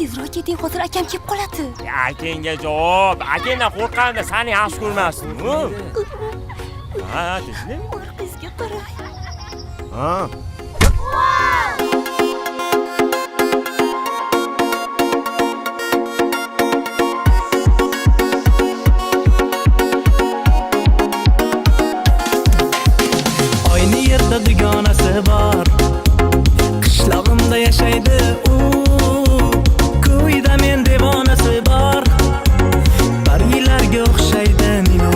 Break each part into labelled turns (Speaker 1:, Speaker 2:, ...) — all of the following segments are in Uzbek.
Speaker 1: tezroq keting, hozir akam kelib qoladi.
Speaker 2: Akangga javob. Akangdan qo'rqqanda seni yaxshi ko'rmasdim-ku. Ha, tezlik.
Speaker 1: Orqangizga qarang.
Speaker 3: Ha.
Speaker 4: Aynı yerda dugonasi bor. Qishlog'imda yashaydi u. Ko'yda men devonasi bor. Parilarga o'xshaydi Nilo.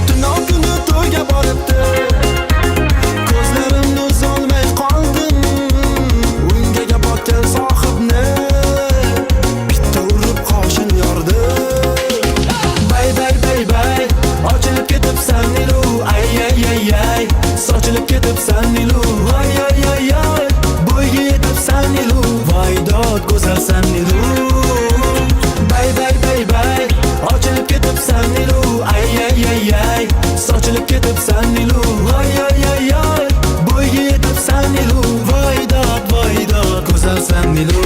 Speaker 5: Tunov kuni to'yga boribdi. Ko'zlarimni uzolmay qoldim. Ungaga botgan sohibni bitta urib qoshini yordi. Bay bay bay bay, ochilib ketibsan Nilo. Ay ay ay ay, sochilib ketibsan Nilo. Ay ay ay ay, bo'yga yetibsan Nilo. Voydod go'zalsan Nilo. Bay bay bay bay, ochilib ketibsan Nilo. Ay ay ay ay, sochilib ketibsan Nilo. Ay ay ay ay, bo'yga yetibsan Nilo. Voydod go'zalsan Nilo.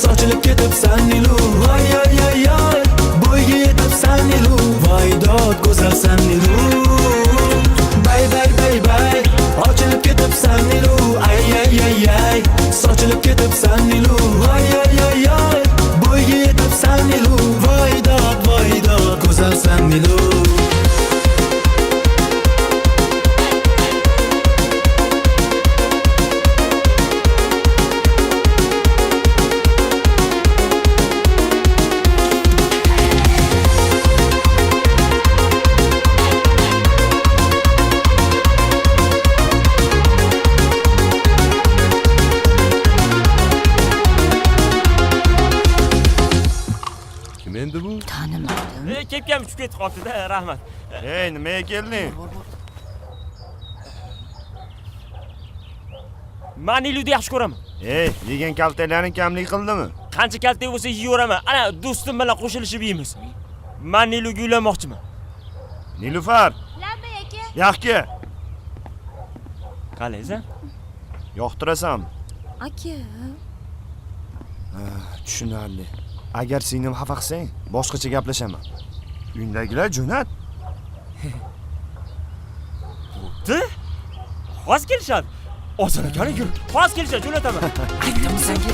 Speaker 5: Sochilib ketibsan Nilo. Ay ay ay ay, bo'yga yetibsan Nilo. Voydod go'zalsan Nilo. Bay bay bay bay, ochilib ketibsan Nilo. Ay ay ay ay, sochilib ketibsan Nilo. Ay ay ay ay, bo'yga yetibsan Nilo. Voydod go'zalsan Nilo.
Speaker 3: Kim endi bu?
Speaker 1: Tanimadim.
Speaker 2: Kepkam tushib ketib qoldi-da, rahmat.
Speaker 3: Ey, nimaga kelding?
Speaker 2: Men Niluni yaxshi ko'raman.
Speaker 3: Ey, yegan kaltaklaring kamlik qildimi?
Speaker 2: Qancha kaltak bo'lsa yeyaveraman. Ana do'stim bilan qo'shilishib yeymiz. Men Niluga uylanmoqchiman.
Speaker 3: Nilufar,
Speaker 1: Lambay aka.
Speaker 3: yaxki.
Speaker 2: Qalaysan?
Speaker 3: Yoqtirasanmi?
Speaker 1: Aka.
Speaker 3: Tushunarli. Agar singlim xafa qilsang, boshqacha gaplashaman. Uydagilar jo'nat.
Speaker 2: Bo'pti. Hozir kelishadi. Oson ekan, yur. Hozir kelishadi, jo'nataman.
Speaker 1: Aytdim senga.